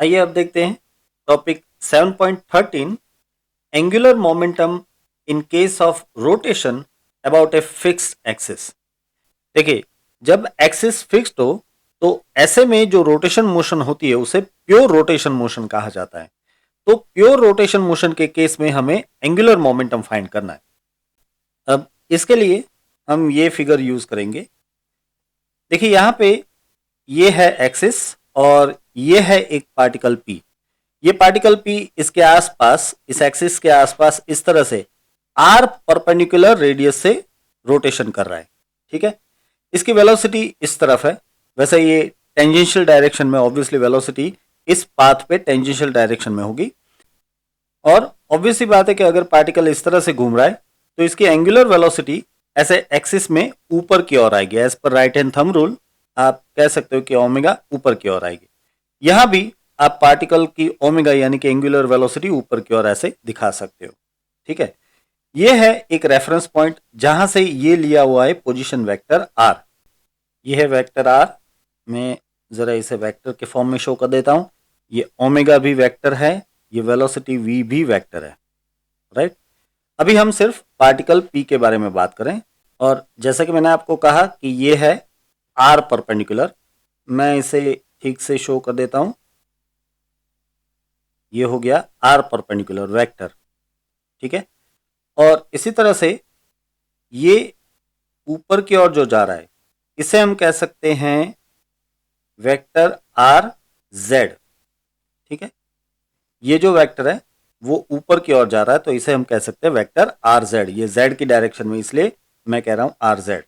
आइए अब देखते हैं topic 7.13 angular momentum in case of rotation about a fixed axis. देखिए, जब एक्सिस फिक्स्ड हो तो ऐसे में जो रोटेशन मोशन होती है उसे प्योर रोटेशन मोशन कहा जाता है। तो प्योर रोटेशन मोशन के केस में हमें एंगुलर मोमेंटम फाइंड करना है। अब इसके लिए हम ये फिगर यूज करेंगे। देखिए यहाँ पे ये है एक्सिस और ये है एक पार्टिकल पी। ये पार्टिकल पी इसके आसपास, इस एक्सिस के आसपास इस तरह से आर परपेंडिकुलर रेडियस से रोटेशन कर रहा है। ठीक है, इसकी वेलोसिटी इस तरफ है। वैसे ये टेंजेंशियल डायरेक्शन में, ऑब्वियसली वेलोसिटी इस पाथ पे टेंजेंशियल डायरेक्शन में होगी। और ऑब्वियसली बात है कि अगर पार्टिकल इस तरह से घूम रहा है तो इसकी एंगुलर वेलोसिटी ऐसे एक्सिस में ऊपर की ओर आएगी। As per right hand thumb rule आप कह सकते हो कि ओमेगा ऊपर की ओर आएगी। यहां भी आप पार्टिकल की ओमेगा यानी कि एंगुलर वेलोसिटी ऊपर की ओर ऐसे दिखा सकते हो। ठीक है, ये है एक रेफरेंस पॉइंट जहां से ये लिया हुआ है पोजीशन वेक्टर आर। ये है वेक्टर आर। मैं जरा इसे वेक्टर के फॉर्म में शो कर देता हूं। ये ओमेगा भी वेक्टर है, ये वेलोसिटी वी भी वेक्टर है। राइट, अभी हम सिर्फ पार्टिकल पी के बारे में बात करें। और जैसा कि मैंने आपको कहा कि ये है आर परपेंडिकुलर, मैं इसे ठीक से शो कर देता हूं। ये हो गया आर परपेंडिकुलर वेक्टर। ठीक है, और इसी तरह से ये ऊपर की ओर जो जा रहा है इसे हम कह सकते हैं वेक्टर आर जेड। ठीक है, ये जो वेक्टर है वो ऊपर की ओर जा रहा है तो इसे हम कह सकते हैं वेक्टर आर जेड। ये जेड की डायरेक्शन में, इसलिए मैं कह रहा हूं आर जेड।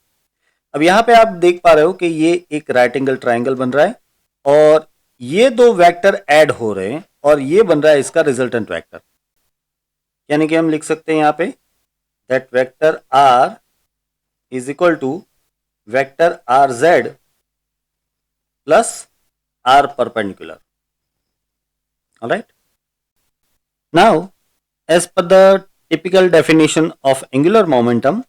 अब यहां पे आप देख पा रहे हो कि ये एक राइट एंगल ट्राइंगल बन रहा है और ये दो वेक्टर ऐड हो रहे हैं और ये बन रहा है इसका रिजल्टेंट वेक्टर। यानी कि हम लिख सकते हैं यहां पे that vector R is equal to vector R Z plus R perpendicular. Alright, now as per the typical definition of angular momentum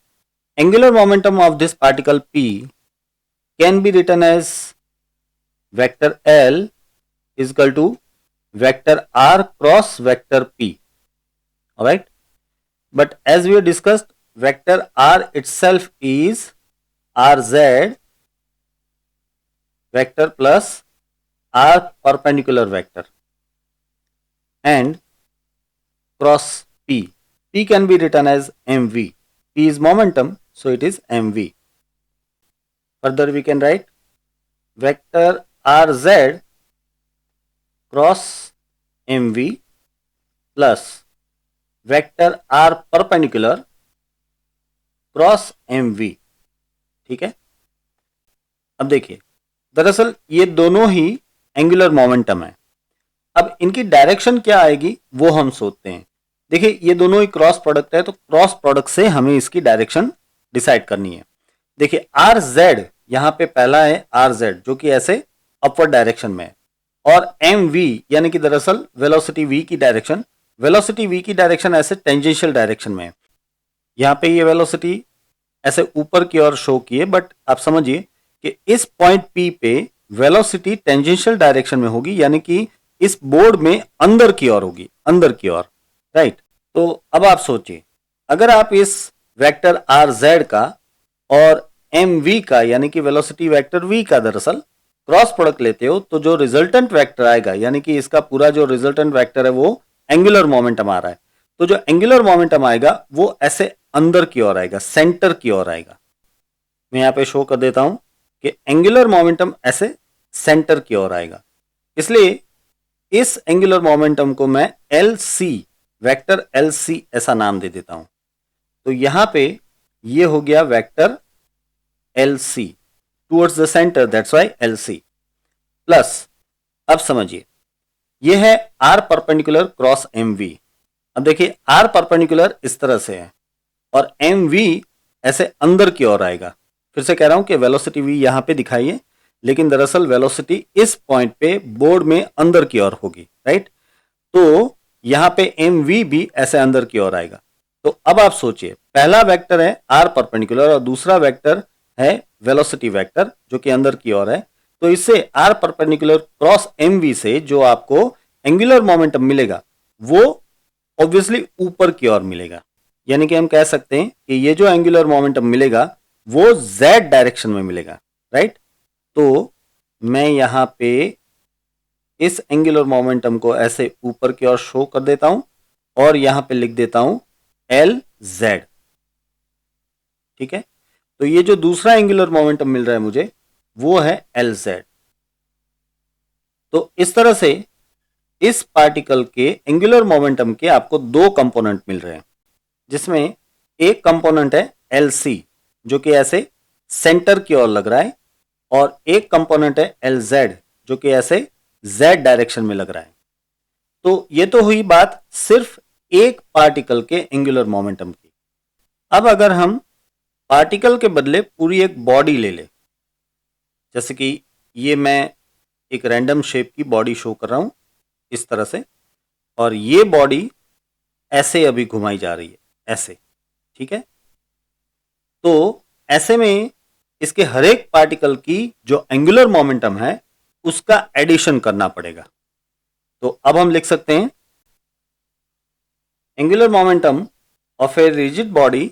of this particle P can be written as vector L is equal to vector R cross vector P. Alright, but as we have discussed, vector R itself is RZ vector plus R perpendicular vector and cross P. P can be written as mv. P is momentum, so it is mv. Further we can write vector rz cross mv plus vector r perpendicular cross mv. ठीक है, अब देखिए, दरअसल ये दोनों ही angular momentum है। अब इनकी डायरेक्शन क्या आएगी वो हम सोचते हैं। देखिए, ये दोनों ही क्रॉस प्रोडक्ट है तो क्रॉस प्रोडक्ट से हमें इसकी डायरेक्शन डिसाइड करनी है। देखिए, आर जेड यहां पे पहला है आर जेड जो कि ऐसे अपवर्ड डायरेक्शन में है, और एम वी यानी कि दरअसल वेलोसिटी वी की डायरेक्शन ऐसे टेंजेंशियल डायरेक्शन में है। यहां पे ये वेलोसिटी ऐसे ऊपर की ओर शो की है, बट आप समझिए कि इस पॉइंट पी पे वेलोसिटी टेंजेंशियल डायरेक्शन में होगी, यानी कि इस बोर्ड में अंदर की ओर होगी, अंदर की ओर। राइट, तो अब आप सोचिए, अगर आप इस वेक्टर आर जेड का और एम वी का यानी कि वेलोसिटी वेक्टर वी का दरअसल क्रॉस प्रोडक्ट लेते हो तो जो रिजल्टेंट वेक्टर आएगा, यानी कि इसका पूरा जो रिजल्टेंट वेक्टर है वो एंगुलर मोमेंटम आ रहा है, तो जो एंगुलर मोमेंटम आएगा वो ऐसे अंदर की ओर आएगा, सेंटर की ओर आएगा। मैं यहां पे शो कर देता हूं कि एंगुलर मोमेंटम ऐसे सेंटर की ओर आएगा। इसलिए इस एंगुलर मोमेंटम को मैं L C, vector L C ऐसा नाम दे देता हूं। तो यहां पे ये हो गया vector L C towards the centre, that's why L C plus, अब समझिए, ये है R perpendicular cross M V. अब देखिए, आर परपेंडिकुलर इस तरह से है और एम वी ऐसे अंदर की ओर आएगा। फिर से कह रहा हूं कि वेलोसिटी वी यहां पे दिखाई है, लेकिन दरअसल वेलोसिटी इस पॉइंट पे बोर्ड में अंदर की ओर होगी। राइट, तो यहां पे एम वी भी ऐसे अंदर की ओर आएगा। तो अब आप सोचिए, पहला वेक्टर है आर परपेंडिकुलर और दूसरा वेक्टर है वेलोसिटी वेक्टर जो कि अंदर की ओर है। तो इससे R perpendicular cross M V से जो आपको एंगुलर मोमेंटम मिलेगा वो ऑब्वियसली ऊपर की ओर मिलेगा। यानी कि हम कह सकते हैं कि ये जो एंगुलर मोमेंटम मिलेगा वो जेड डायरेक्शन में मिलेगा, राइट। तो मैं यहां पे इस एंगुलर मोमेंटम को ऐसे ऊपर की ओर शो कर देता हूं और यहां पे लिख देता हूं एल जेड, ठीक है। तो ये जो दूसरा एंगुलर मोमेंटम मिल रहा है मुझे वो है एल जेड। तो इस तरह से इस पार्टिकल के एंगुलर मोमेंटम के आपको दो कंपोनेंट मिल रहे हैं, जिसमें एक कंपोनेंट है एल सी जो कि ऐसे सेंटर की ओर लग रहा है और एक कंपोनेंट है एल जेड जो कि ऐसे जेड डायरेक्शन में लग रहा है। तो ये तो हुई बात सिर्फ एक पार्टिकल के एंगुलर मोमेंटम की। अब अगर हम पार्टिकल के बदले पूरी एक बॉडी ले ले, जैसे कि ये मैं एक रैंडम शेप की बॉडी शो कर रहा हूं इस तरह से, और ये बॉडी ऐसे अभी घुमाई जा रही है ऐसे, ठीक है। तो ऐसे में इसके हर एक पार्टिकल की जो एंगुलर मोमेंटम है उसका एडिशन करना पड़ेगा। तो अब हम लिख सकते हैं angular momentum of a rigid body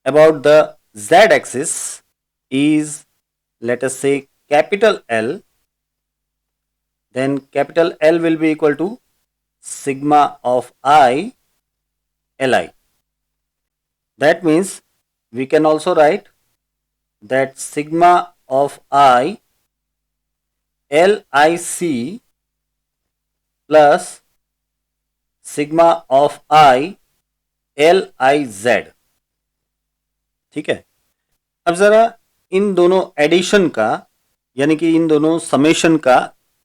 about the z axis is, let us say, capital L, then capital L will be equal to sigma of I Li. That means we can also write that sigma of I Lic plus sigma of I Liz, ठीक है। अब जरा इन दोनों addition का यानी कि इन दोनों summation का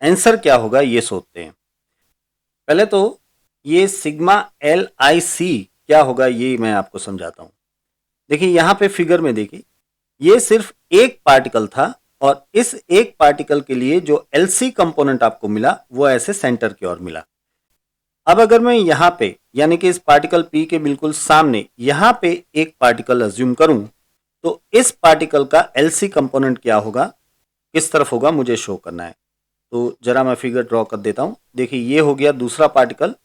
आंसर क्या होगा ये सोचते हैं। पहले तो ये सिग्मा एल आई सी क्या होगा ये मैं आपको समझाता हूं। देखिए यहां पे फिगर में देखिए ये सिर्फ एक पार्टिकल था और इस एक पार्टिकल के लिए जो एल सी कंपोनेंट आपको मिला वो ऐसे सेंटर की ओर मिला। अब अगर मैं यहां पे यानी कि इस पार्टिकल पी के बिल्कुल सामने यहां पे एक पार्टिकल अज्यूम करूं तो इस पार्टिकल का एलसी कंपोनेंट क्या होगा, किस तरफ होगा, मुझे शो करना है। तो जरा मैं फिगर ड्रॉ कर देता हूं। देखिए ये हो गया दूसरा particle,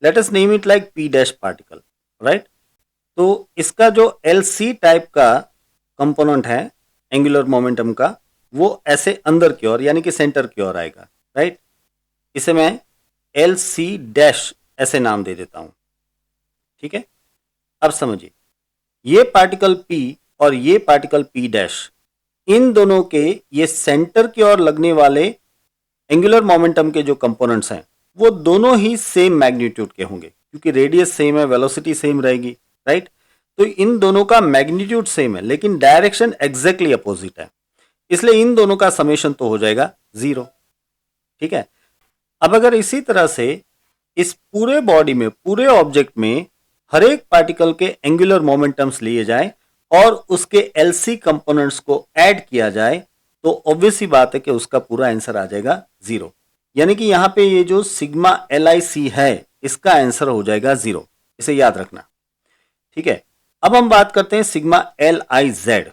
let us name it like P dash particle, right. तो इसका जो एलसी टाइप का कंपोनेंट है एंगुलर मोमेंटम का वो ऐसे अंदर की ओर यानी कि सेंटर की ओर आएगा, राइट। इसे मैं एल सी डैश ऐसे नाम दे देता हूं, ठीक है। अब समझिए ये पार्टिकल P और ये पार्टिकल P डैश, इन दोनों के ये सेंटर की ओर लगने वाले एंगुलर मोमेंटम के जो कंपोनेंट्स हैं वो दोनों ही सेम मैग्नीट्यूड के होंगे क्योंकि रेडियस सेम है, वेलोसिटी सेम रहेगी, राइट। तो इन दोनों का मैग्नीट्यूड सेम है लेकिन डायरेक्शन एग्जैक्टली अपोजिट है, इसलिए इन दोनों का समेशन तो हो जाएगा 0, ठीक है। अब अगर इसी तरह से इस पूरे बॉडी में पूरे ऑब्जेक्ट में हर एक पार्टिकल के एंगुलर मोमेंटम्स लिए जाए और उसके एलसी कंपोनेंट्स को ऐड किया जाए तो ऑब्वियस ही बात है कि उसका पूरा आंसर आ जाएगा 0। यानी कि यहां पे ये जो सिग्मा एल आई सी है इसका आंसर हो जाएगा 0, इसे याद रखना, ठीक है। अब हम बात करते हैं सिग्मा एल आई जेड।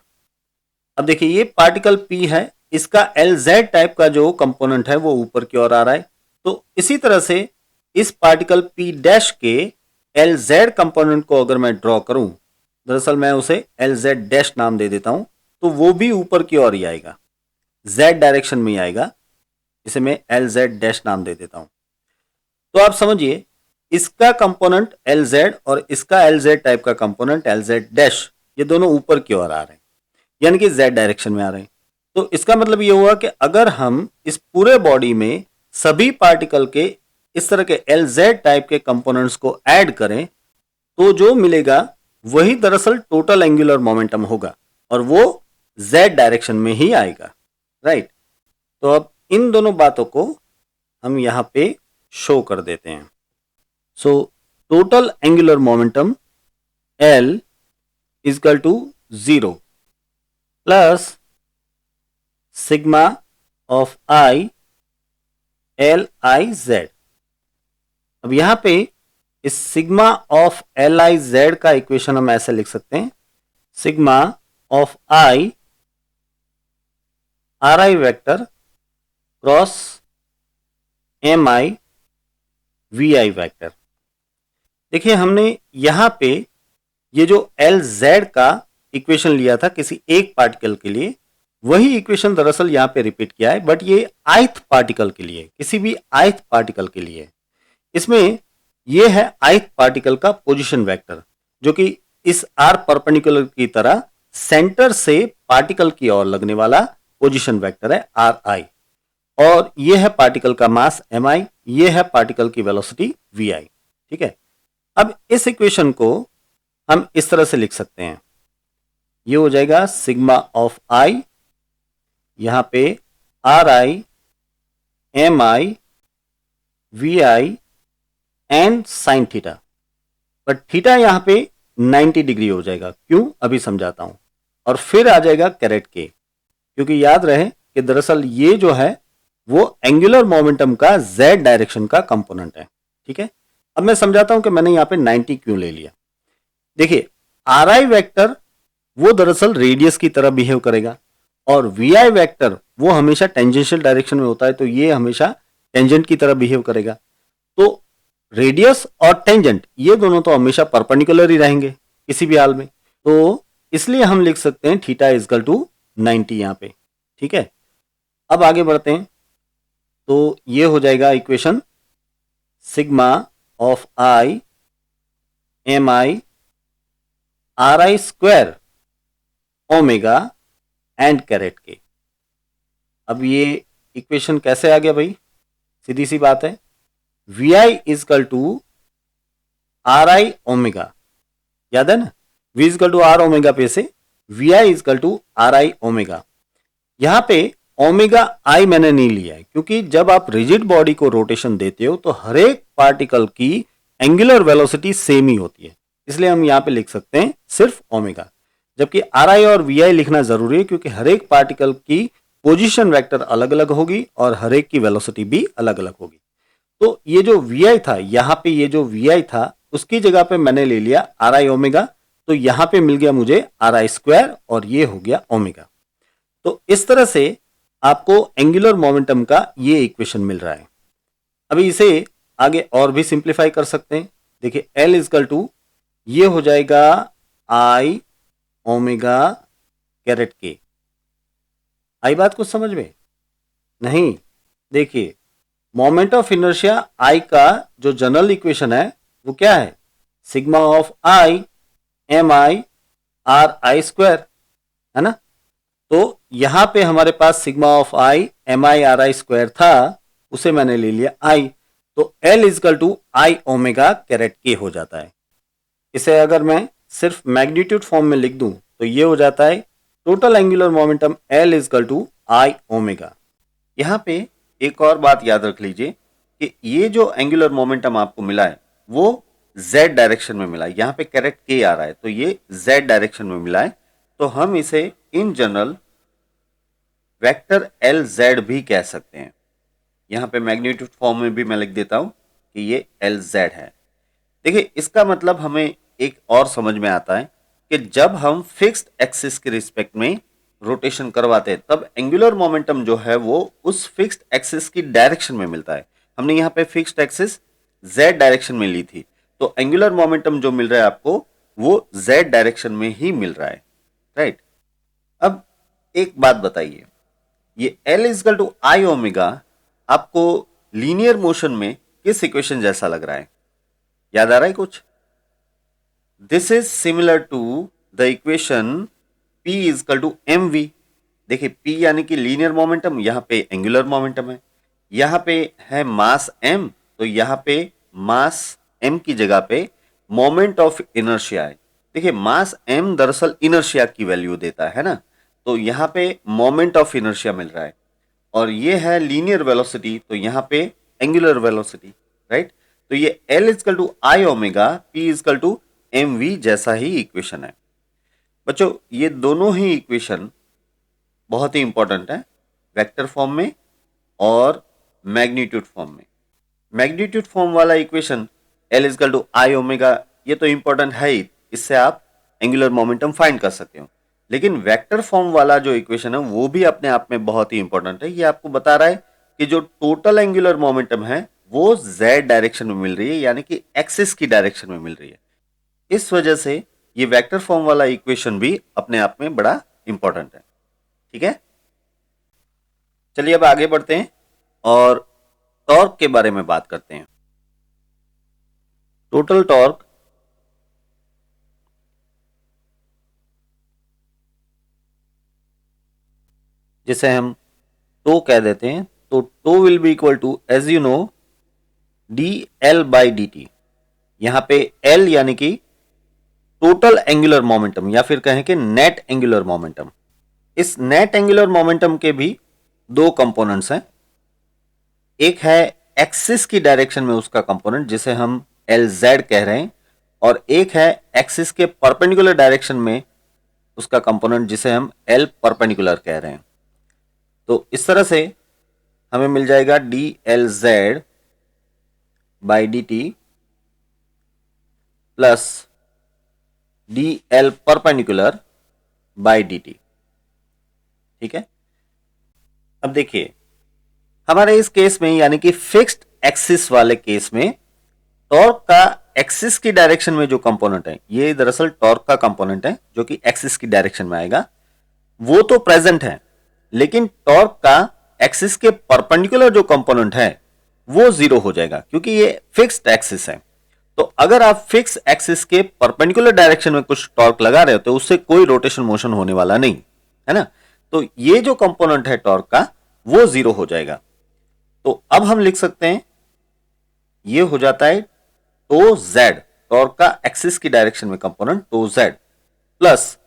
अब देखिए ये पार्टिकल P है, इसका एल जेड टाइप का जो कंपोनेंट है वो ऊपर की ओर आ रहा है। तो इसी तरह से इस पार्टिकल P डैश के एल जेड कंपोनेंट को अगर मैं ड्रॉ करूं, दरअसल मैं उसे एल जेड डैश नाम दे देता हूं, तो वो भी ऊपर की ओर ही आएगा, जेड डायरेक्शन में ही आएगा, इसे मैं एल जेड डैश नाम दे देता हूं। तो आप समझिए इसका कंपोनेंट एल जेड और इसका एल जेड टाइप का कंपोनेंट एल जेड डैश ये दोनों ऊपर की ओर आ रहे हैं यानी कि जेड डायरेक्शन में आ रहे हैं। तो इसका मतलब ये हुआ कि अगर हम इस पूरे बॉडी में सभी पार्टिकल के इस तरह के एल जेड टाइप के कंपोनेंट्स को ऐड करें तो जो मिलेगा वही दरअसल टोटल एंगुलर मोमेंटम होगा और वो जेड डायरेक्शन में ही आएगा, राइट। तो अब इन दोनों बातों को हम यहां पे शो कर देते हैं। So total angular momentum L is equal to 0 plus sigma of I L I Z. अब यहां पे इस sigma of L I Z का इक्वेशन हम ऐसे लिख सकते हैं, sigma of I R I vector cross M I V I vector. देखिए हमने यहां पे ये जो एल जेड का इक्वेशन लिया था किसी एक पार्टिकल के लिए, वही इक्वेशन दरअसल यहां पे रिपीट किया है, बट ये ith पार्टिकल के लिए, किसी भी ith पार्टिकल के लिए। इसमें ये है ith पार्टिकल का पोजीशन वेक्टर, जो कि इस आर परपेंडिकुलर की तरह सेंटर से पार्टिकल की ओर लगने वाला पोजीशन वेक्टर है आर आई, और ये है पार्टिकल का मास एम आई, ये है पार्टिकल की वेलोसिटी वी आई। ठीक है, अब इस इक्वेशन को हम इस तरह से लिख सकते हैं, ये हो जाएगा सिग्मा ऑफ आई, यहां पे R I M I V I and sine theta, but theta यहां पे 90 डिग्री हो जाएगा, क्यों अभी समझाता हूं। और फिर आ जाएगा कैरेट के, क्योंकि याद रहे कि दरअसल ये जो है वो एंगुलर मोमेंटम का z डायरेक्शन का कंपोनेंट है। ठीक है, अब मैं समझाता हूं कि मैंने यहां पे 90 क्यों ले लिया। देखिए आर आई वैक्टर वो दरअसल रेडियस की तरह बिहेव करेगा, और वी आई वैक्टर वो हमेशा टेंजेंशियल डायरेक्शन में होता है, तो ये हमेशा टेंजेंट की तरह बिहेव करेगा। तो रेडियस और टेंजेंट ये दोनों तो हमेशा परपेंडिकुलर ही रहेंगे किसी भी हाल में, तो इसलिए हम लिख सकते हैं थीटा इजकल टू 90 यहां पे। ठीक है, अब आगे बढ़ते हैं, तो ये हो जाएगा equation sigma of I M I R I square omega and carrot के। अब ये इक्वेशन कैसे आ गया भाई, सीधी सी बात है, V I is equal to R I omega, याद है ना, V is equal to R omega पे से V I is equal to R I omega. यहां पे ओमेगा आई मैंने नहीं लिया है, क्योंकि जब आप रिजिड बॉडी को रोटेशन देते हो तो हर एक पार्टिकल की एंगुलर वेलोसिटी सेम ही होती है, इसलिए हम यहां पे लिख सकते हैं सिर्फ ओमेगा। जबकि आर आई और वी आई लिखना जरूरी है, क्योंकि हर एक पार्टिकल की पोजीशन वेक्टर अलग अलग होगी और हर एक की वेलोसिटी भी अलग अलग होगी। तो ये जो वी आई था, यहां पे ये जो वी आई था उसकी जगह पे मैंने ले लिया आर आई ओमेगा, तो यहां पे मिल गया मुझे आर आई स्क्वायर और ये हो गया ओमेगा। तो इस तरह से आपको एंगुलर मोमेंटम का ये इक्वेशन मिल रहा है। अभी इसे आगे और भी सिंप्लीफाई कर सकते हैं। देखिए एल इजकल टू ये हो जाएगा आई ओमेगा कैरेट के। आई बात कुछ समझ में नहीं? देखिए मोमेंट ऑफ इनर्शिया आई का जो जनरल इक्वेशन है वो क्या है, sigma of I M I R I square, है ना। तो यहां पे हमारे पास sigma of I M I R I square था, उसे मैंने ले लिया आई, तो L is equal to I omega कैरेट के हो जाता है। इसे अगर मैं सिर्फ मैग्नीट्यूड फॉर्म में लिख दूं तो ये हो जाता है total angular momentum L is equal to I omega. यहां पे एक और बात याद रख लीजिए कि ये जो एंगुलर मोमेंटम आपको मिला है वो z डायरेक्शन में मिला है, यहां पे कैरेट के आ रहा है तो ये z डायरेक्शन में मिला है, तो हम इसे in general vector L Z भी कह सकते हैं। यहां पे मैग्नीट्यूड फॉर्म में भी मैं लिख देता हूं कि ये एल जेड है। देखिए इसका मतलब हमें एक और समझ में आता है कि जब हम फिक्स्ड एक्सिस के रिस्पेक्ट में रोटेशन करवाते हैं तब एंगुलर मोमेंटम जो है वो उस फिक्स्ड एक्सिस की डायरेक्शन में मिलता है। हमने यहाँ पे फिक्स्ड एक्सिस जेड डायरेक्शन में ली थी, तो एंगुलर मोमेंटम जो मिल रहा है आपको वो जेड डायरेक्शन में ही मिल रहा है, राइट। अब एक बात बताइए, ये L is equal to I omega आपको लीनियर मोशन में किस इक्वेशन जैसा लग रहा है, याद आ रहा है कुछ? This is similar to the equation P is equal to M V. देखिए P यानी कि लीनियर मोमेंटम, यहां पे एंगुलर मोमेंटम है, यहां पे है मास m, तो यहां पे मास m की जगह पे मोमेंट ऑफ इनर्शिया है। देखिए मास m दरअसल इनर्शिया की वैल्यू देता है ना, तो यहां पे मोमेंट ऑफ इनर्शिया मिल रहा है, और ये है लीनियर वेलोसिटी, तो यहां पे एंगुलर वेलोसिटी, राइट। तो ये L is equal to I omega, P is equal to M V जैसा ही इक्वेशन है। बच्चों ये दोनों ही इक्वेशन बहुत ही इंपॉर्टेंट है, वेक्टर फॉर्म में और मैग्नीट्यूड फॉर्म में। मैग्नीट्यूड फॉर्म वाला equation L is equal to I omega ये तो इंपॉर्टेंट है ही, इससे आप एंगुलर मोमेंटम फाइंड कर सकते हो, लेकिन वेक्टर फॉर्म वाला जो इक्वेशन है वो भी अपने आप में बहुत ही इंपॉर्टेंट है। ये आपको बता रहा है कि जो टोटल एंगुलर मोमेंटम है वो z डायरेक्शन में मिल रही है, यानी कि एक्सिस की डायरेक्शन में मिल रही है। इस वजह से ये वेक्टर फॉर्म वाला इक्वेशन भी अपने आप में बड़ा इंपॉर्टेंट है। ठीक है, चलिए अब आगे बढ़ते हैं और टॉर्क के बारे में बात करते हैं। टोटल टॉर्क जिसे हम टो कह देते हैं, तो tau will be equal to, as you know, D L by D T. यहां पे एल यानी कि टोटल एंगुलर मोमेंटम या फिर कहें कि नेट एंगुलर मोमेंटम। इस नेट एंगुलर मोमेंटम के भी दो कंपोनेंट्स हैं। एक है एक्सिस की डायरेक्शन में उसका कंपोनेंट जिसे हम एल जेड कह रहे हैं, और एक है एक्सिस के परपेंडिकुलर डायरेक्शन में उसका कंपोनेंट जिसे हम एल परपेंडिकुलर कह रहे हैं। तो इस तरह से हमें मिल जाएगा D L Z by D T plus D L perpendicular by D T. ठीक है, अब देखिए हमारे इस केस में यानी कि फिक्स्ड एक्सिस वाले केस में टॉर्क का एक्सिस की डायरेक्शन में जो कंपोनेंट है, ये दरअसल टॉर्क का कंपोनेंट है जो कि एक्सिस की डायरेक्शन में आएगा, वो तो प्रेजेंट है, लेकिन टॉर्क का एक्सिस के परपेंडिकुलर जो कंपोनेंट है वो जीरो हो जाएगा क्योंकि ये फिक्स्ड एक्सिस है। तो अगर आप फिक्स एक्सिस के परपेंडिकुलर डायरेक्शन में कुछ टॉर्क लगा रहे हो तो उससे कोई रोटेशन मोशन होने वाला नहीं है ना। तो ये जो कंपोनेंट है टॉर्क का वो जीरो हो जाएगा। तो अब हम लिख सकते हैं ये हो जाता है टो जेड, टॉर्क का एक्सिस की डायरेक्शन में कंपोनेंट टो जेड, प्लस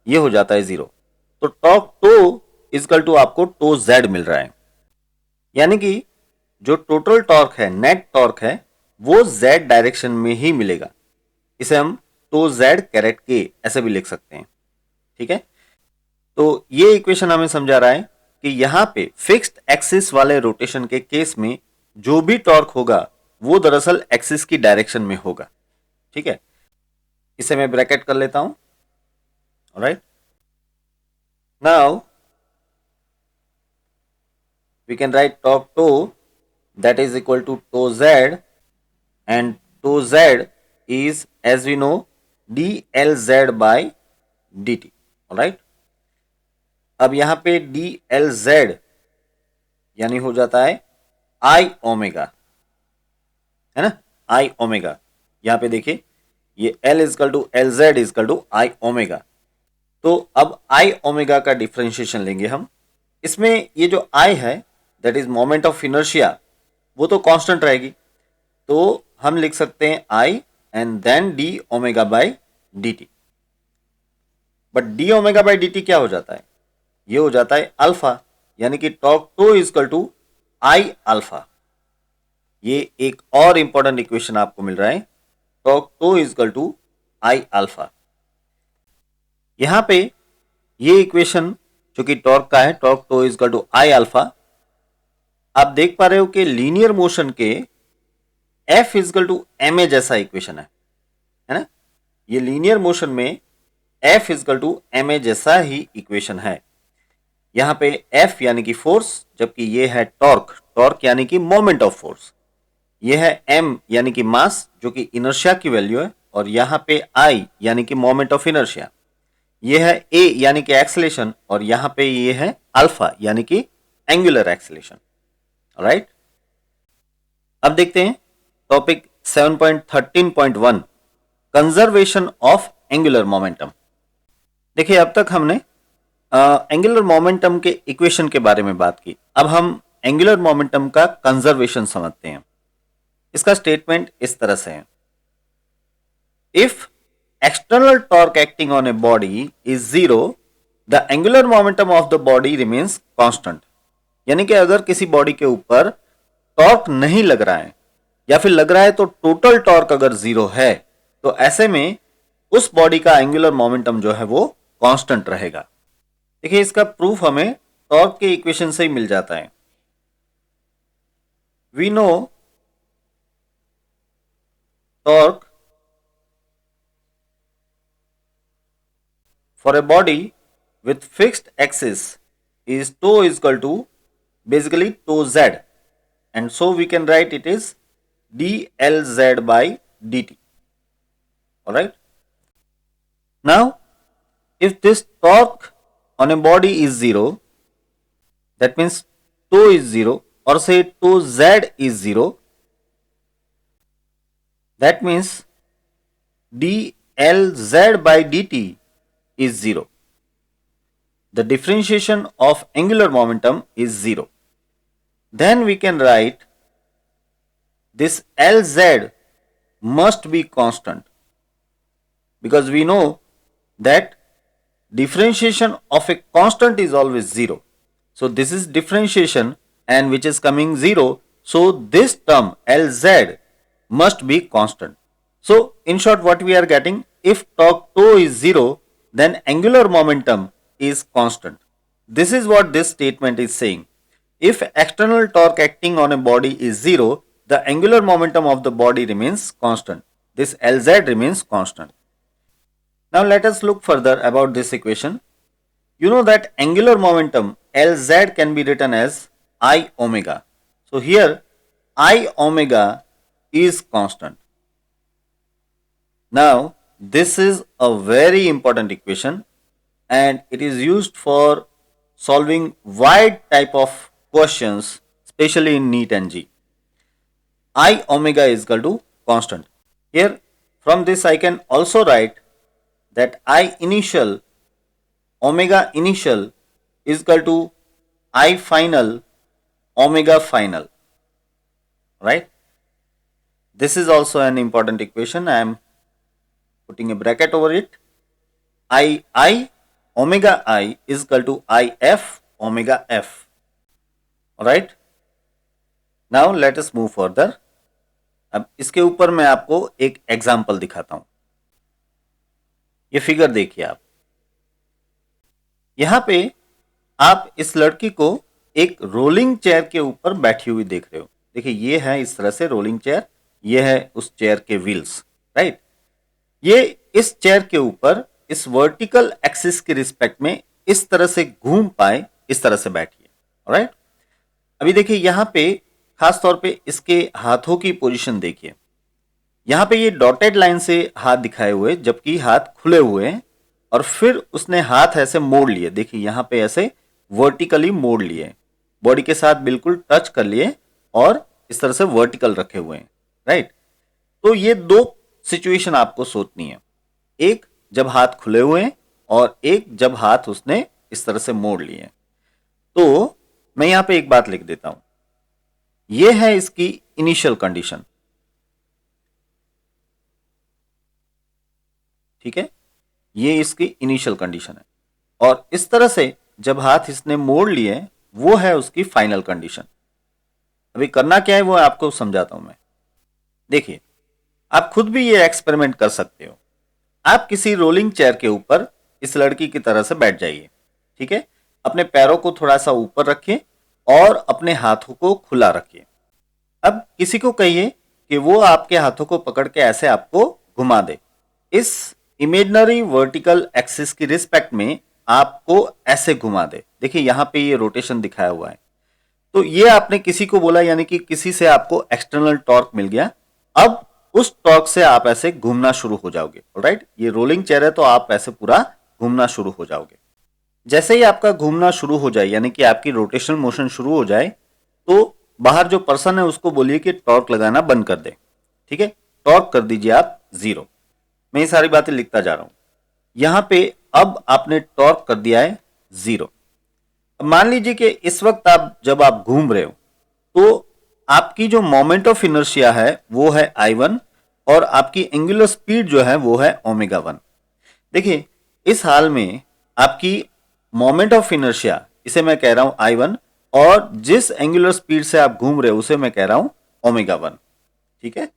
ये हो जाता है जीरो। तो टॉर्क टो इजकल टू आपको टो जेड मिल रहा है, यानी कि जो टोटल टॉर्क है, नेट टॉर्क है, वो जेड डायरेक्शन में ही मिलेगा। इसे हम टो जेड कैरेट के ऐसे भी लिख सकते हैं। ठीक है, तो ये इक्वेशन हमें समझा रहा है कि यहां पे फिक्स्ड एक्सिस वाले रोटेशन के केस में जो भी टॉर्क होगा वो दरअसल एक्सिस की डायरेक्शन में होगा। ठीक है, इसे मैं ब्रैकेट कर लेता हूं। Alright, now we can write torque tau that is equal to tau z, and tau z is, as we know, dlz by dt. alright, अब यहां पे dlz यानी हो जाता है आई ओमेगा, है ना, आई ओमेगा। यहां पे देखिए ये l is equal to L Z is equal to I omega. तो अब आई ओमेगा का डिफरेंशिएशन लेंगे हम। इसमें ये जो आई है that is moment of inertia, वो तो कांस्टेंट रहेगी, तो हम लिख सकते हैं I and then D omega by D T. But D omega by D T क्या हो जाता है, ये हो जाता है अल्फा, यानी कि torque tau is equal to I alpha. ये एक और इंपॉर्टेंट इक्वेशन आपको मिल रहा है, torque tau is equal to I alpha. यहां पे ये इक्वेशन जो कि टॉर्क का है, torque tau is equal to I alpha, आप देख पा रहे हो कि लीनियर मोशन के F is equal to M A जैसा इक्वेशन है ना। ये लीनियर मोशन में F is equal to M A जैसा ही इक्वेशन है। यहां पे एफ यानी कि फोर्स, जबकि ये है टॉर्क, टॉर्क यानी कि मोमेंट ऑफ फोर्स। ये है एम यानी कि मास जो कि इनर्शिया की वैल्यू है, और यहां पे आई यानी कि मोमेंट ऑफ इनर्शिया। ये है ए यानी कि एक्सेलेरेशन, और यहां पे ये है अल्फा यानी कि एंगुलर एक्सेलेरेशन। राइट, अब देखते हैं topic 7.13.1, conservation of angular momentum. देखिए अब तक हमने एंगुलर मोमेंटम के इक्वेशन के बारे में बात की, अब हम एंगुलर मोमेंटम का कंजर्वेशन समझते हैं। इसका स्टेटमेंट इस तरह से है, if external torque acting on a body is zero, the angular momentum of the body remains constant. यानी कि अगर किसी बॉडी के ऊपर टॉर्क नहीं लग रहा है या फिर लग रहा है तो टोटल टॉर्क अगर जीरो है, तो ऐसे में उस बॉडी का एंगुलर मोमेंटम जो है वो कांस्टेंट रहेगा। देखिए इसका प्रूफ हमें टॉर्क के इक्वेशन से ही मिल जाता है। We know torque for a body with fixed axis is tau is equal to basically tau z, and so we can write it is dlz by dt. Alright. Now, if this torque on a body is 0, that means tau is 0, or say tau z is 0, that means dlz by dt is 0. The differentiation of angular momentum is 0. Then we can write this Lz must be constant, because we know that differentiation of a constant is always 0. So this is differentiation and which is coming 0. So this term Lz must be constant. So in short, what we are getting, if torque tau is 0, then angular momentum is constant. This is what this statement is saying. If external torque acting on a body is 0, the angular momentum of the body remains constant. This Lz remains constant. Now let us look further about this equation. You know that angular momentum Lz can be written as I omega. So here I omega is constant. Now this is a very important equation and it is used for solving wide type of questions, especially in NEET and G. I omega is equal to constant. Here from this I can also write that I initial omega initial is equal to I final omega final, right? This is also an important equation. I am putting a bracket over it. I omega I is equal to IF omega F. Alright. Now let us move further. अब इसके ऊपर मैं आपको एक example दिखाता हूं. ये figure देखिए आप. यहां पे आप इस लड़की को एक रोलिंग चेयर के ऊपर बैठी हुई देख रहे हो. देखिए ये है इस तरह से रोलिंग चेयर, ये है उस चेयर के व्हील्स, राइट. ये इस चेयर के ऊपर इस वर्टिकल एक्सिस के रिस्पेक्ट में इस तरह से घूम पाए, इस तरह से बैठिए. राइट. अभी देखिए यहां पे खास तौर पे इसके हाथों की पोजीशन देखिए. यहां पे ये डॉटेड लाइन से हाथ दिखाए हुए जबकि हाथ खुले हुए हैं और फिर उसने हाथ ऐसे मोड़ लिए. देखिए यहां पे ऐसे वर्टिकली मोड़ लिए, बॉडी के साथ बिल्कुल टच कर लिए और इस तरह से वर्टिकल रखे हुए हैं. राइट. तो ये दो सिचुएशन आपको सोचनी है. एक जब हाथ खुले हुए हैं और एक जब हाथ उसने इस तरह से मोड़ लिए. तो मैं यहां पे एक बात लिख देता हूं. यह है इसकी इनिशियल कंडीशन. ठीक है, ये इसकी इनिशियल कंडीशन है. और इस तरह से जब हाथ इसने मोड़ लिए वो है उसकी फाइनल कंडीशन. अभी करना क्या है वो आपको समझाता हूं मैं. देखिए आप खुद भी ये एक्सपेरिमेंट कर सकते हो. आप किसी रोलिंग चेयर के ऊपर इस लड़की की तरह से बैठ जाइए. ठीक है, अपने पैरों को थोड़ा सा ऊपर रखिए और अपने हाथों को खुला रखिए. अब किसी को कहिए कि वो आपके हाथों को पकड़ के ऐसे आपको घुमा दे. इस इमेजिनरी वर्टिकल एक्सिस की रिस्पेक्ट में आपको ऐसे घुमा दे. देखिए यहां पे ये रोटेशन दिखाया हुआ है. तो ये आपने किसी को बोला, यानी कि किसी से आपको एक्सटर्नल टॉर्क मिल गया. अब उस टॉर्क से आप ऐसे घूमना शुरू हो जाओगे. ऑलराइट, ये रोलिंग चेयर है तो आप ऐसे पूरा घूमना शुरू हो जाओगे. जैसे ही आपका घूमना शुरू हो जाए, यानी कि आपकी रोटेशनल मोशन शुरू हो जाए, तो बाहर जो पर्सन है उसको बोलिए कि टॉर्क लगाना बंद कर दे. ठीक है, टॉर्क कर दीजिए आप 0. मैं ये सारी बातें लिखता जा रहा हूं. यहां पे अब आपने टॉर्क कर दिया है 0. अब मान लीजिए कि इस वक्त जब आप घूम रहे हो तो आपकी जो मोमेंट ऑफ इनर्शिया है वो है I1 और आपकी एंगुलर स्पीड जो है वो है ओमेगा 1. देखिए इस हाल में आपकी मोमेंट ऑफ इनर्शिया, इसे मैं कह रहा हूं I1, और जिस एंगुलर स्पीड से आप घूम रहे हो उसे मैं कह रहा हूं ओमेगा 1. ठीक है.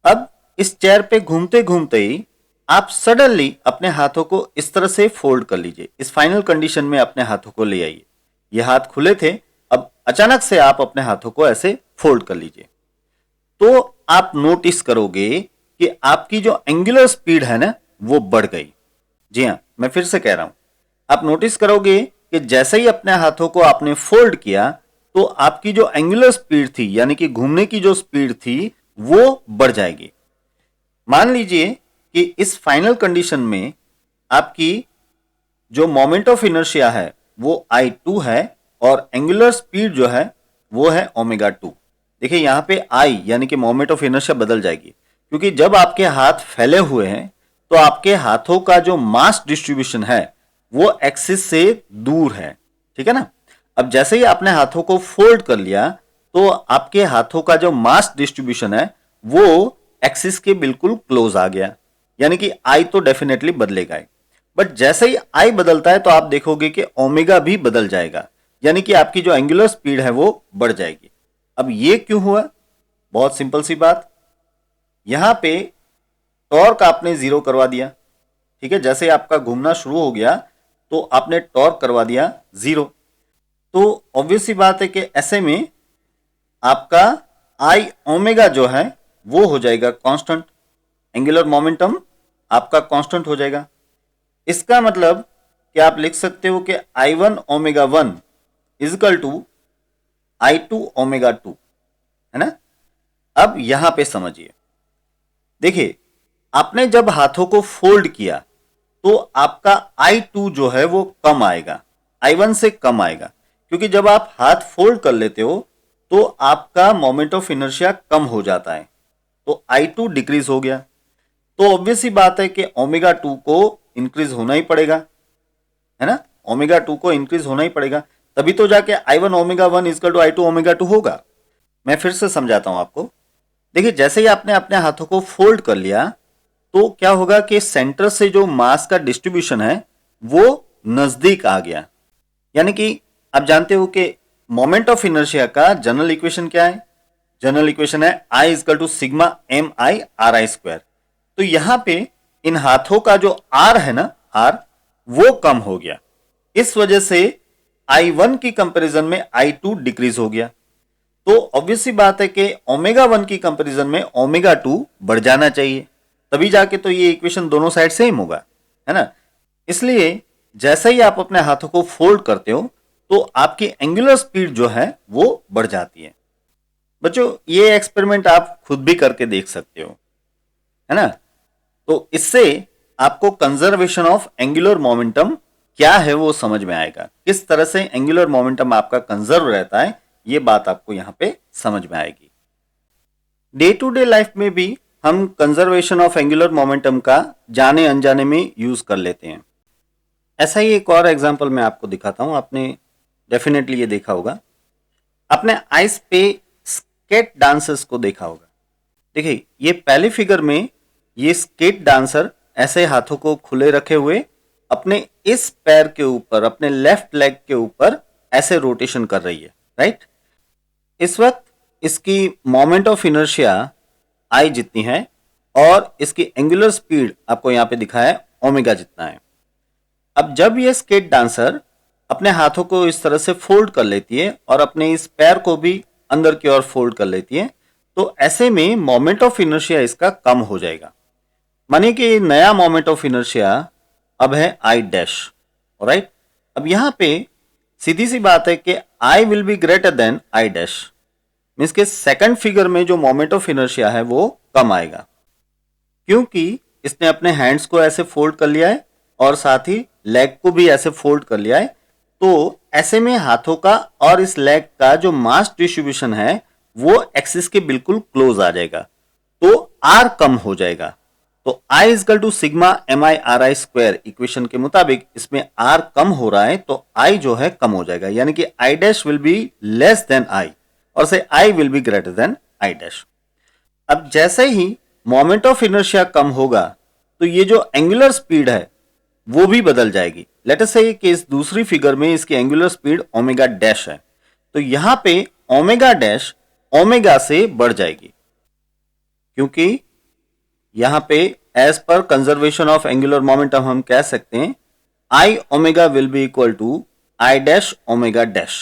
अब इस चेयर पे घूमते घूमते ही आप सडनली अपने हाथों को इस तरह से फोल्ड कर लीजिए. इस फाइनल कंडीशन में अपने हाथों को ले आइए. ये हाथ खुले थे, अब अचानक से आप अपने हाथों को ऐसे फोल्ड कर लीजिए. तो आप नोटिस करोगे कि आपकी जो एंगुलर स्पीड है ना वो बढ़ गई. जी हां, मैं फिर से कह रहा हूं, आप नोटिस करोगे कि जैसे ही अपने हाथों को आपने फोल्ड किया तो आपकी जो एंगुलर स्पीड थी यानी कि घूमने की जो स्पीड थी वो बढ़ जाएगी। मान लीजिए कि इस फाइनल कंडीशन में आपकी जो मोमेंट ऑफ इनर्शिया है वो I2 है और एंगुलर स्पीड जो है वो है ओमेगा 2। देखिए यहां पे I यानी कि मोमेंट ऑफ इनर्शिया बदल जाएगी, क्योंकि जब आपके हाथ फैले हुए हैं तो आपके हाथों का जो मास डिस्ट्रीब्यूशन है वो एक्सिस से दूर है, ठीक है ना। अब जैसे ही आपने हाथों को फोल्ड कर लिया तो आपके हाथों का जो मास डिस्ट्रीब्यूशन है वो एक्सिस के बिल्कुल क्लोज आ गया, यानी कि I तो डेफिनेटली बदलेगा ही। बट जैसे ही I बदलता है तो आप देखोगे कि ओमेगा भी बदल जाएगा, यानी कि आपकी जो एंगुलर स्पीड है वो बढ़ जाएगी। अब ये क्यों हुआ? बहुत सिंपल सी बात, यहां पे टॉर्क आपने जीरो करवा दिया, ठीक है। जैसे आपका घूमना शुरू हो गया तो आपने टॉर्क करवा दिया जीरो, तो ऑब्वियस सी बात है कि ऐसे में आपका आई ओमेगा जो है वो हो जाएगा कांस्टेंट, एंगुलर मोमेंटम आपका कांस्टेंट हो जाएगा। इसका मतलब कि आप लिख सकते हो कि I1 omega 1 is equal to I2 omega 2, है ना। अब यहां पे समझिए, देखिए आपने जब हाथों को फोल्ड किया तो आपका I2 जो है वो कम आएगा, I1 से कम आएगा, क्योंकि जब आप हाथ फोल्ड कर लेते हो तो आपका मोमेंट ऑफ इनर्शिया कम हो जाता है, तो I2 डिक्रीज हो गया। तो ऑब्वियस सी बात है कि ओमेगा 2 को इंक्रीज होना ही पड़ेगा, है ना। ओमेगा 2 को इंक्रीज होना ही पड़ेगा, तभी तो जाके I1 omega 1 equal to I2 omega 2 होगा। मैं फिर से समझाता हूं आपको। देखिए जैसे ही आपने अपने हाथों को फोल्ड कर लिया तो क्या होगा कि सेंटर से जो मास का डिस्ट्रीब्यूशन है वो नजदीक आ गया, यानी कि आप जानते हो कि मोमेंट ऑफ इनर्शिया का जनरल इक्वेशन क्या है? जनरल इक्वेशन है I equal to sigma M I R I square. तो यहां पे इन हाथों का जो R है ना, R वो कम हो गया, इस वजह से I1 की कंपैरिजन में I2 डिक्रीज हो गया। तो ऑब्वियस सी बात है कि ओमेगा 1 की कंपैरिजन में ओमेगा 2 बढ़ जाना चाहिए, तभी जाके तो ये इक्वेशन दोनों साइड सेम होगा, है ना। इसलिए जैसे ही आप अपने हाथों को फोल्ड करते हो तो आपकी एंगुलर स्पीड जो है वो बढ़ जाती है। बच्चों ये एक्सपेरिमेंट आप खुद भी करके देख सकते हो, है ना। तो इससे आपको कंजर्वेशन ऑफ एंगुलर मोमेंटम क्या है वो समझ में आएगा, किस तरह से एंगुलर मोमेंटम आपका कंजर्व रहता है, ये बात आपको यहां पे समझ में आएगी। डे टू डे लाइफ में भी हम कंजर्वेशन ऑफ एंगुलर मोमेंटम का जाने अनजाने में यूज कर लेते हैं। ऐसा ही एक और एग्जांपल मैं आपको दिखाता हूं, आपने डेफिनेटली ये देखा होगा, आपने आइस पे स्केट डांसर्स को देखा होगा। देखिए ये पहले फिगर में ये स्केट डांसर ऐसे हाथों को खुले रखे हुए अपने इस पैर के ऊपर, अपने लेफ्ट लेग के ऊपर ऐसे रोटेशन कर रही है, राइट। इस वक्त इसकी मोमेंट ऑफ इनर्शिया आई जितनी है और इसकी एंगुलर स्पीड आपको यहां पे दिखा है ओमेगा जितना है। अब जब ये स्केट डांसर अपने हाथों को इस तरह से फोल्ड कर लेती है और अपने इस पैर को भी अंदर की ओर फोल्ड कर लेती है, तो ऐसे में मोमेंट ऑफ इनर्शिया इसका कम हो जाएगा। मानिए कि नया मोमेंट ऑफ इनर्शिया अब है आई डैश, राइट। अब यहां पे सीधी सी बात है कि I will be greater than I dash, means के सेकंड फिगर में जो मोमेंट ऑफ इनर्शिया है वो कम आएगा, क्योंकि इसने अपने हैंड्स को ऐसे फोल्ड कर लिया है और साथ ही लेग को भी ऐसे फोल्ड कर लिया है। तो ऐसे में हाथों का और इस लेग का जो मास डिस्ट्रीब्यूशन है वो एक्सिस के बिल्कुल क्लोज आ जाएगा, तो आर कम हो जाएगा। तो I is equal to sigma M I R I square equation के मुताबिक इसमें R कम हो रहा है तो I जो है कम हो जाएगा, यानी कि I dash will be less than I और से I will be greater then I dash. अब जैसे ही मोमेंट ऑफ इनर्शिया कम होगा तो ये जो एंगुलर स्पीड है वो भी बदल जाएगी। लेट अस से कि इस दूसरी फिगर में इसकी एंगुलर स्पीड ओमेगा डैश है, तो यहां पे ओमेगा डैश ओमेगा से बढ़ जाएगी, क्योंकि यहां पे as per conservation of angular momentum हम कह सकते हैं I omega will be equal to I dash omega dash.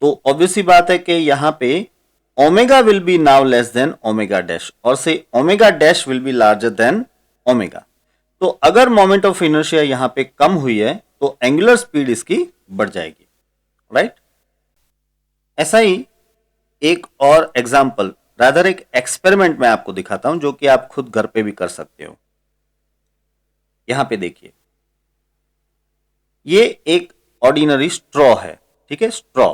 तो ऑब्वियसली बात है कि यहां पे omega will be now less than omega dash और से omega dash will be larger than omega. तो अगर मोमेंट ऑफ इनर्शिया यहां पे कम हुई है तो एंगुलर स्पीड इसकी बढ़ जाएगी, राइट। ऐसा ही एक और एग्जाम्पल, रादर एक एक्सपेरिमेंट मैं आपको दिखाता हूं जो कि आप खुद घर पे भी कर सकते हो। यहां पे देखिए, ये एक ऑर्डिनरी स्ट्रॉ है, ठीक है, स्ट्रॉ।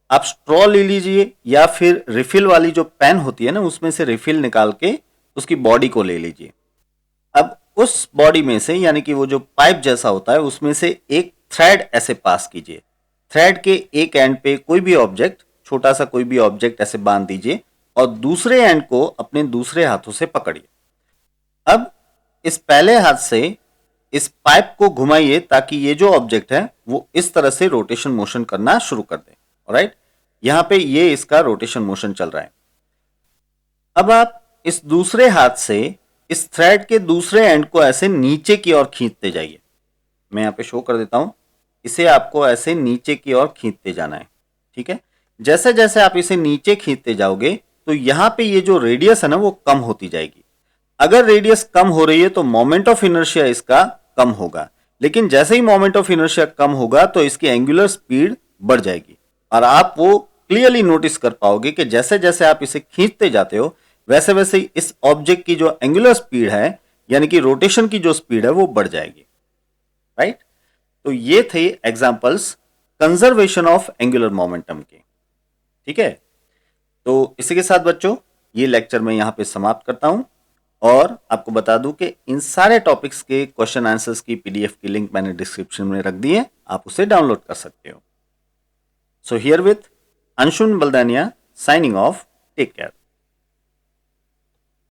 आप स्ट्रॉ ले लीजिए या फिर रिफिल वाली जो पेन होती है ना, उसमें से रिफिल निकाल के उसकी बॉडी को ले लीजिए। अब उस बॉडी में से, यानी कि वो जो पाइप जैसा होता है, उसमें से एक थ्रेड ऐसे पास कीजिए। थ्रेड के एक एंड पे कोई भी ऑब्जेक्ट, छोटा सा कोई भी ऑब्जेक्ट ऐसे बांध दीजिए और दूसरे एंड को अपने दूसरे हाथों से पकड़िए। अब इस पहले हाथ से इस पाइप को घुमाइए ताकि ये जो ऑब्जेक्ट है वो इस तरह से रोटेशन मोशन करना शुरू कर दे। ऑलराइट, यहां पे ये इसका रोटेशन मोशन चल रहा है। अब आप इस दूसरे हाथ से इस थ्रेड के दूसरे एंड को ऐसे नीचे की ओर खींचते जाइए। मैं यहां पे शो कर देता हूं, इसे आपको ऐसे नीचे की ओर खींचते जाना है, ठीक है। जैसे जैसे आप इसे नीचे खींचते जाओगे तो यहां पे ये जो रेडियस है ना वो कम होती जाएगी। अगर रेडियस कम हो रही है तो मोमेंट ऑफ इनर्शिया इसका कम होगा, लेकिन जैसे ही मोमेंट ऑफ इनर्शिया कम होगा तो इसकी एंगुलर स्पीड बढ़ जाएगी। और आप वो क्लियरली नोटिस कर पाओगे कि जैसे जैसे आप इसे खींचते जाते हो वैसे वैसे ही इस ऑब्जेक्ट की जो एंगुलर स्पीड है, यानी कि रोटेशन की जो स्पीड है, वो बढ़ जाएगी। राइट, तो ये थे examples conservation of angular momentum के। ठीक है, तो इसी के साथ बच्चों ये लेक्चर मैं यहां पे समाप्त करता हूं और आपको बता दूं कि इन सारे टॉपिक्स के क्वेश्चन आंसर्स की पीडीएफ की लिंक मैंने डिस्क्रिप्शन में रख दी है, आप उसे डाउनलोड कर सकते हो। So here with Anshun Baldaniya signing off, take care.